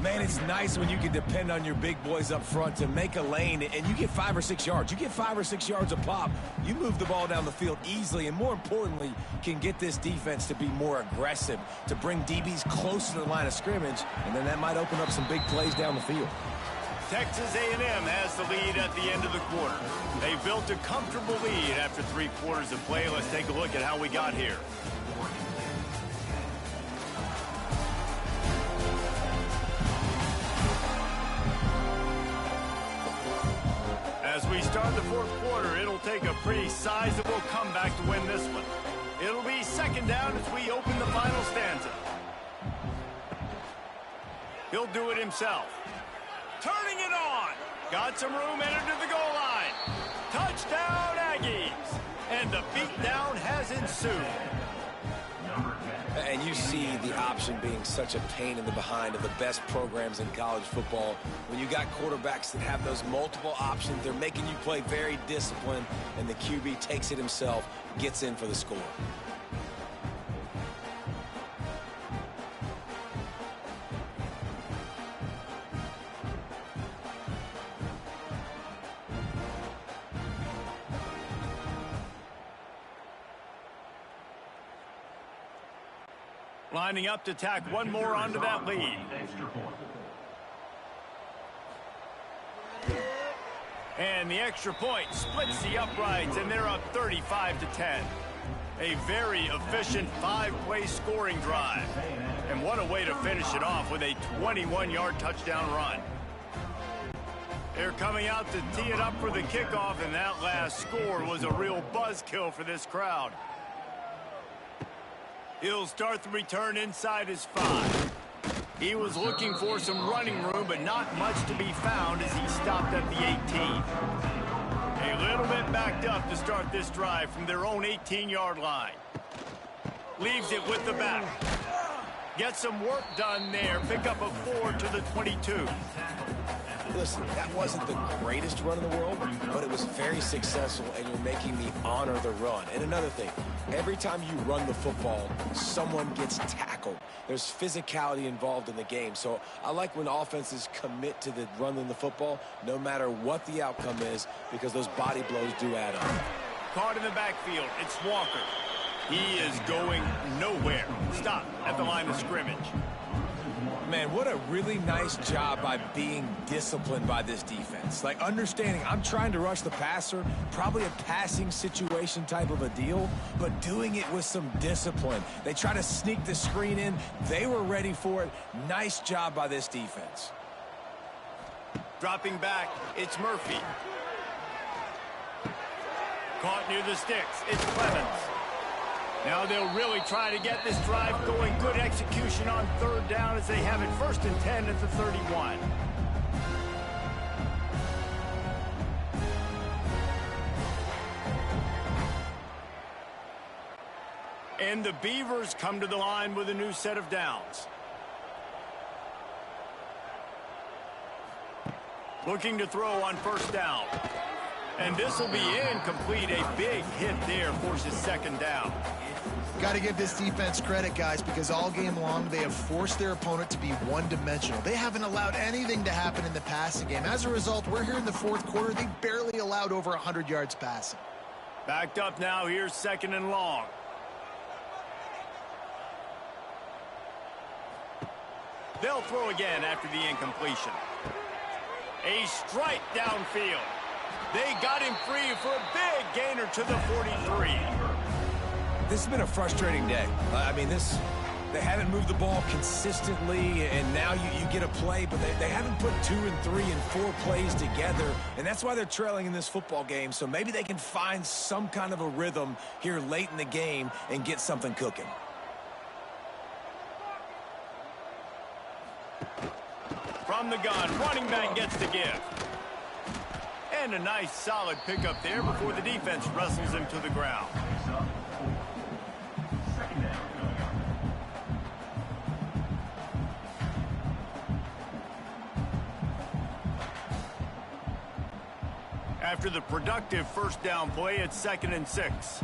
Man, it's nice when you can depend on your big boys up front to make a lane, and you get 5 or 6 yards. You get 5 or 6 yards a pop. You move the ball down the field easily, and more importantly, can get this defense to be more aggressive, to bring DBs close to the line of scrimmage, and then that might open up some big plays down the field. Texas A&M has the lead at the end of the quarter. They built a comfortable lead after 3 quarters of play. Let's take a look at how we got here. As we start the 4th quarter, it'll take a pretty sizable comeback to win this one. It'll be 2nd down as we open the final stanza. He'll do it himself. Turning it on. Got some room, entered to the goal line. Touchdown, Aggies. And the beatdown has ensued. And you see the option being such a pain in the behind of the best programs in college football. When you got quarterbacks that have those multiple options, they're making you play very disciplined, and the QB takes it himself, gets in for the score. Lining up to tack one more onto that lead. And the extra point splits the uprights, and they're up 35-10. A very efficient 5-play scoring drive. And what a way to finish it off with a 21-yard touchdown run. They're coming out to tee it up for the kickoff, and that last score was a real buzzkill for this crowd. He'll start the return inside his 5. He was looking for some running room, but not much to be found as he stopped at the 18. A little bit backed up to start this drive from their own 18-yard line. Leaves it with the back. Get some work done there. Pick up a 4 to the 22. Listen, that wasn't the greatest run in the world, but it was very successful, and you're making me honor the run. And another thing, every time you run the football, someone gets tackled. There's physicality involved in the game. So I like when offenses commit to the running the football, no matter what the outcome is, because those body blows do add up. Caught in the backfield, it's Walker. He is going nowhere. Stop at the line of scrimmage. Man, what a really nice job by being disciplined by this defense. Like, understanding I'm trying to rush the passer, probably a passing situation type of a deal, but doing it with some discipline. They try to sneak the screen in. They were ready for it. Nice job by this defense. Dropping back, it's Murphy. Caught near the sticks, it's Clemens. Now they'll really try to get this drive going. Good execution on 3rd down as they have it 1st and 10 at the 31. And the Beavers come to the line with a new set of downs. Looking to throw on 1st down. And this will be incomplete. A big hit there forces 2nd down. Got to give this defense credit, guys, because all game long they have forced their opponent to be one-dimensional. They haven't allowed anything to happen in the passing game. As a result, we're here in the 4th quarter. They barely allowed over 100 yards passing. Backed up now. Here's 2nd and long. They'll throw again after the incompletion. A strike downfield. They got him free for a big gainer to the 43. This has been a frustrating day. I mean, they haven't moved the ball consistently, and now you get a play, but they haven't put 2 and 3 and 4 plays together, and that's why they're trailing in this football game. So maybe they can find some kind of a rhythm here late in the game and get something cooking. From the gun, running back gets the give. And a nice solid pickup there before the defense wrestles him to the ground. After the productive 1st down play, it's 2nd and 6.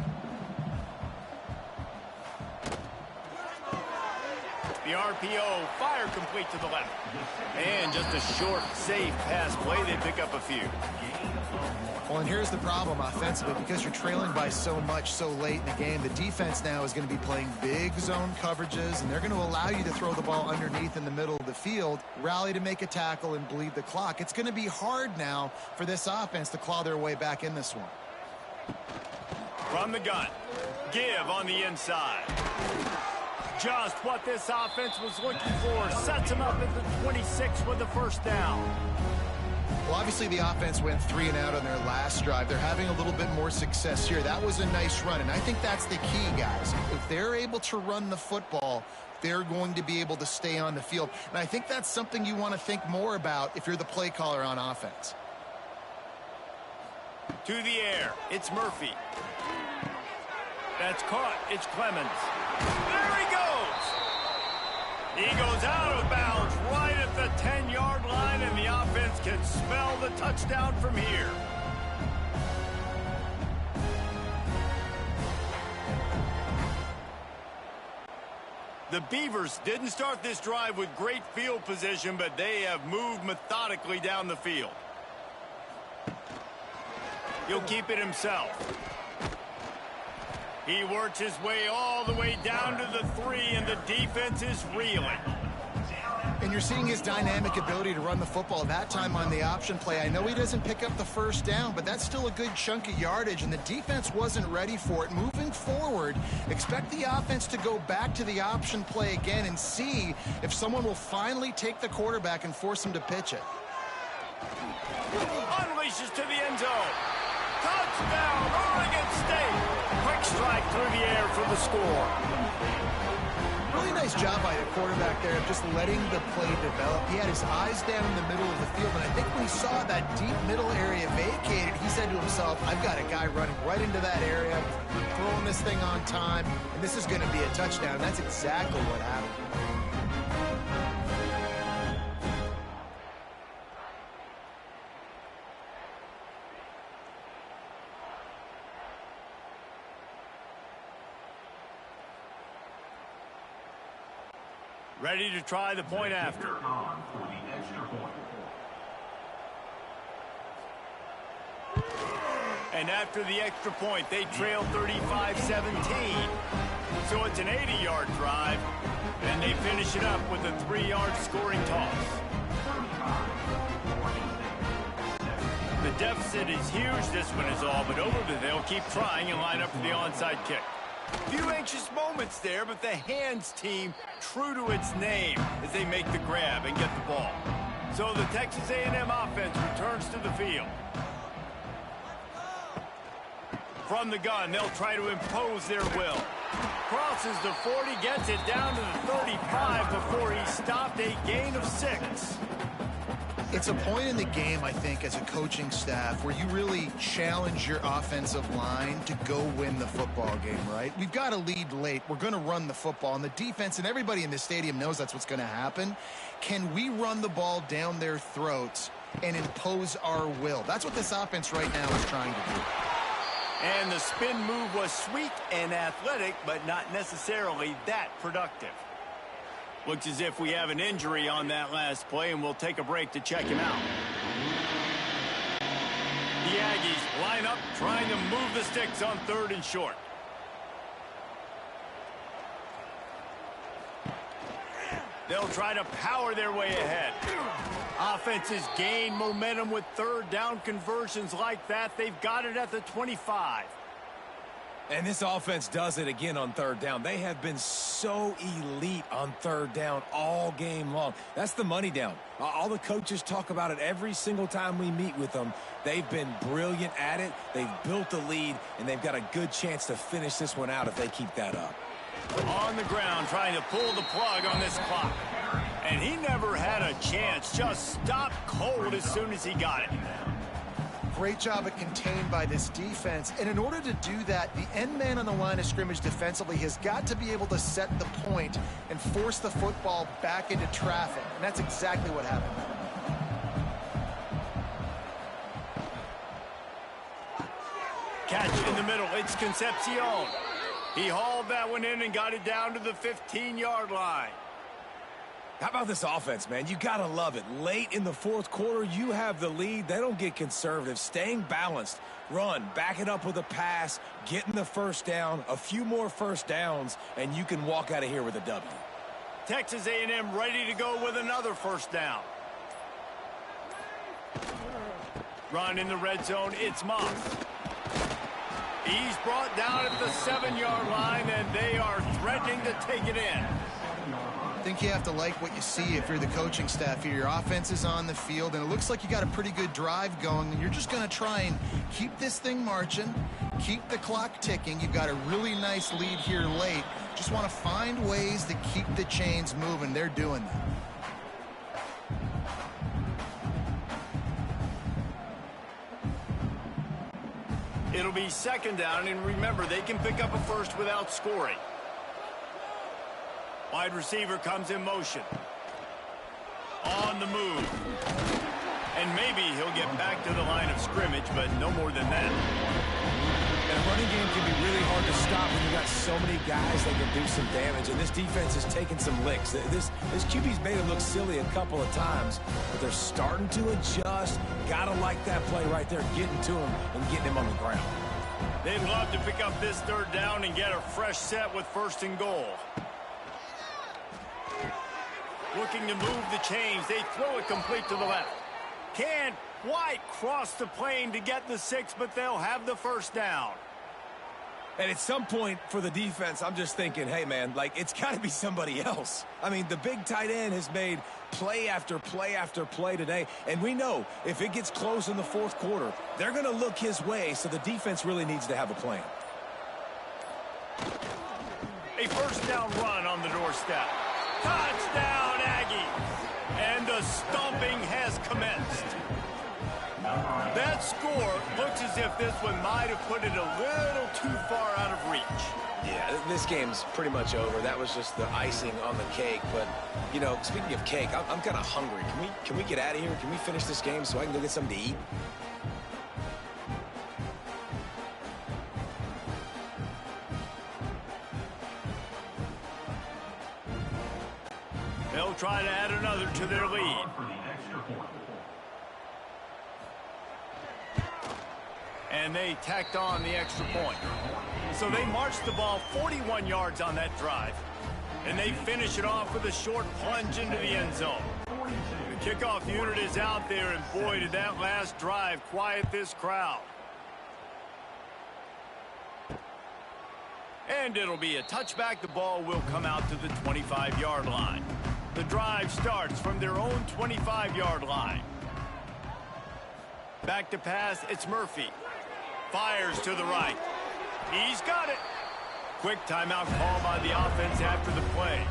The RPO, fire complete to the left. And just a short, safe pass play. They pick up a few. Well, and here's the problem offensively. Because you're trailing by so much so late in the game, the defense now is going to be playing big zone coverages, and they're going to allow you to throw the ball underneath in the middle of the field, rally to make a tackle, and bleed the clock. It's going to be hard now for this offense to claw their way back in this one. From the gun, give on the inside. Just what this offense was looking for. Sets them up at the 26 with the first down. Well, obviously the offense went 3 and out on their last drive. They're having a little bit more success here. That was a nice run, and I think that's the key, guys. If they're able to run the football, they're going to be able to stay on the field. And I think that's something you want to think more about if you're the play caller on offense. To the air, it's Murphy. That's caught. It's Clemens. There he goes. He goes out of bounds right at the 10-yard line, and the offense can smell the touchdown from here. The Beavers didn't start this drive with great field position, but they have moved methodically down the field. He'll keep it himself. He works his way all the way down to the 3, and the defense is reeling. And you're seeing his dynamic ability to run the football that time on the option play. I know he doesn't pick up the first down, but that's still a good chunk of yardage, and the defense wasn't ready for it. Moving forward, expect the offense to go back to the option play again and see if someone will finally take the quarterback and force him to pitch it. Unleashes to the end zone. Touchdown, Oregon State. Quick strike through the air for the score. Really nice job by the quarterback there of just letting the play develop. He had his eyes down in the middle of the field, and I think when he saw that deep middle area vacated, he said to himself, I've got a guy running right into that area, throwing this thing on time, and this is going to be a touchdown. That's exactly what happened. Ready to try the point after. On for the extra point. And after the extra point, they trail 35-17. So it's an 80-yard drive, and they finish it up with a 3-yard scoring toss. The deficit is huge, this one is all, but they'll keep trying and line up for the onside kick. Few anxious moments there, but the hands team true to its name as they make the grab and get the ball. So the Texas A&M offense returns to the field. From the gun, they'll try to impose their will. Crosses the 40, gets it down to the 35 before he stopped, a gain of 6. It's a point in the game, I think, as a coaching staff where you really challenge your offensive line to go win the football game, right? We've got a lead late. We're going to run the football, and the defense and everybody in the stadium knows that's what's going to happen. Can we run the ball down their throats and impose our will? That's what this offense right now is trying to do. And the spin move was sweet and athletic, but not necessarily that productive. Looks as if we have an injury on that last play, and we'll take a break to check him out. The Aggies line up, trying to move the sticks on 3rd and short. They'll try to power their way ahead. Offenses gain momentum with 3rd down conversions like that. They've got it at the 25. And this offense does it again on 3rd down. They have been so elite on 3rd down all game long. That's the money down. All the coaches talk about it every single time we meet with them. They've been brilliant at it. They've built the lead, and they've got a good chance to finish this one out if they keep that up. On the ground, trying to pull the plug on this clock. And he never had a chance. Just stopped cold as soon as he got it. Great job at contained by this defense. And in order to do that, the end man on the line of scrimmage defensively has got to be able to set the point and force the football back into traffic. And that's exactly what happened. Catch in the middle. It's Concepcion. He hauled that one in and got it down to the 15-yard line. How about this offense, man? You got to love it. Late in the fourth quarter, you have the lead. They don't get conservative. Staying balanced. Run, back it up with a pass, getting the first down, a few more first downs, and you can walk out of here with a W. Texas A&M ready to go with another first down. Run in the red zone. It's Moss. He's brought down at the 7-yard line, and they are threatening to take it in. I think you have to like what you see if you're the coaching staff here. Your offense is on the field, and it looks like you got a pretty good drive going, and you're just going to try and keep this thing marching, keep the clock ticking. You've got a really nice lead here late. Just want to find ways to keep the chains moving. They're doing that. It'll be second down, and remember, they can pick up a first without scoring. Wide receiver comes in motion. On the move. And maybe he'll get back to the line of scrimmage, but no more than that. And a running game can be really hard to stop when you got so many guys that can do some damage, and this defense is taking some licks. This QB's made it look silly a couple of times, but they're starting to adjust. Gotta like that play right there, getting to him and getting him on the ground. They'd love to pick up this third down and get a fresh set with first and goal. Looking to move the chains. They throw it complete to the left. Can't quite cross the plane to get the 6, but they'll have the first down. And at some point for the defense, I'm just thinking, hey, man, like, it's got to be somebody else. I mean, the big tight end has made play after play after play today, and we know if it gets close in the fourth quarter, they're going to look his way, so the defense really needs to have a plan. A first down run on the doorstep. Touchdown, Aggies! And the stomping has commenced. That score looks as if this one might have put it a little too far out of reach. Yeah, this game's pretty much over. That was just the icing on the cake. But, you know, speaking of cake, I'm kind of hungry. Can we get out of here? Can we finish this game so I can go get something to eat? They'll try to add another to their lead. And they tacked on the extra point. So they marched the ball 41 yards on that drive. And they finish it off with a short plunge into the end zone. The kickoff unit is out there, and boy, did that last drive quiet this crowd. And it'll be a touchback. The ball will come out to the 25-yard line. The drive starts from their own 25-yard line. Back to pass, it's Murphy. Fires to the right. He's got it. Quick timeout call by the offense after the play.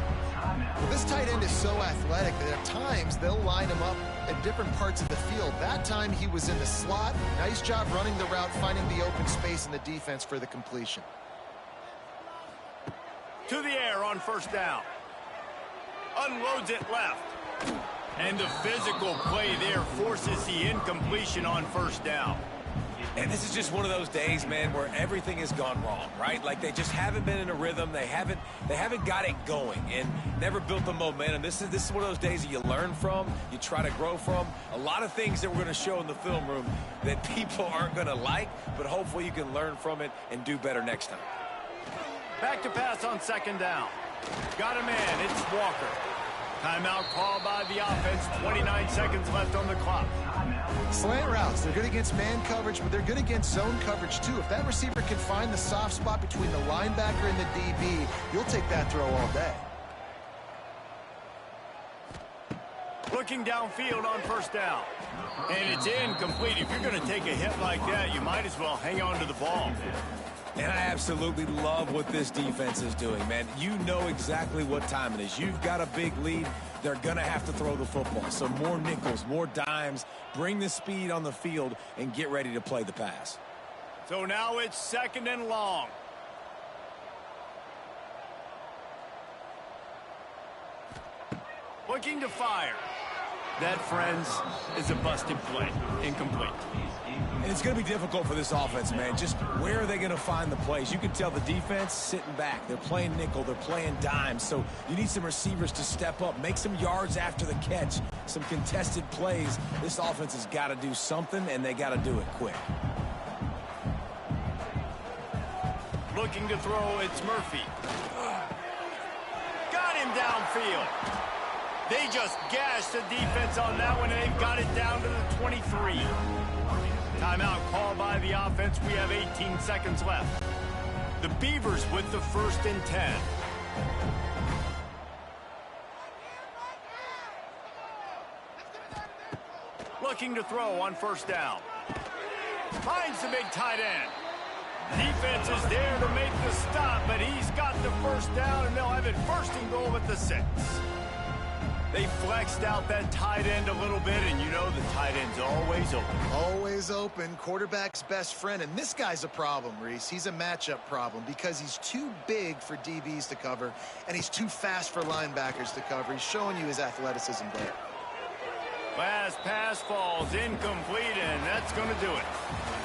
Well, this tight end is so athletic that at times they'll line him up at different parts of the field. That time he was in the slot. Nice job running the route, finding the open space in the defense for the completion. To the air on first down. Unloads it left. And the physical play there forces the incompletion on first down. And this is just one of those days, man, where everything has gone wrong, right? Like they just haven't been in a rhythm. They haven't got it going and never built the momentum. This is one of those days that you learn from, you try to grow from. A lot of things that we're going to show in the film room that people aren't going to like, but hopefully you can learn from it and do better next time. Back to pass on second down. Got a man, it's Walker. Timeout called by the offense, 29 seconds left on the clock. Slant routes, they're good against man coverage, but they're good against zone coverage too. If that receiver can find the soft spot between the linebacker and the DB, you'll take that throw all day. Looking downfield on first down. And it's incomplete. If you're going to take a hit like that, you might as well hang on to the ball. And I absolutely love what this defense is doing, man. You know exactly what time it is. You've got a big lead. They're going to have to throw the football. So more nickels, more dimes, bring the speed on the field, and get ready to play the pass. So now it's second and long. Looking to fire. That, friends, is a busted play. Incomplete. And it's going to be difficult for this offense, man. Just where are they going to find the plays? You can tell the defense sitting back. They're playing nickel. They're playing dime. So you need some receivers to step up, make some yards after the catch, some contested plays. This offense has got to do something, and they got to do it quick. Looking to throw, it's Murphy. Got him downfield. They just gashed the defense on that one, and they've got it down to the 23. Timeout called by the offense. We have 18 seconds left. The Beavers with the 1st and 10. Looking to throw on 1st down. Finds the big tight end. Defense is there to make the stop, but he's got the 1st down, and they'll have it 1st and goal at the 6. They flexed out that tight end a little bit, and you know the tight end's always open. Always open. Quarterback's best friend. And this guy's a problem, Reese. He's a matchup problem because he's too big for DBs to cover, and he's too fast for linebackers to cover. He's showing you his athleticism there. Last pass falls incomplete, and that's going to do it.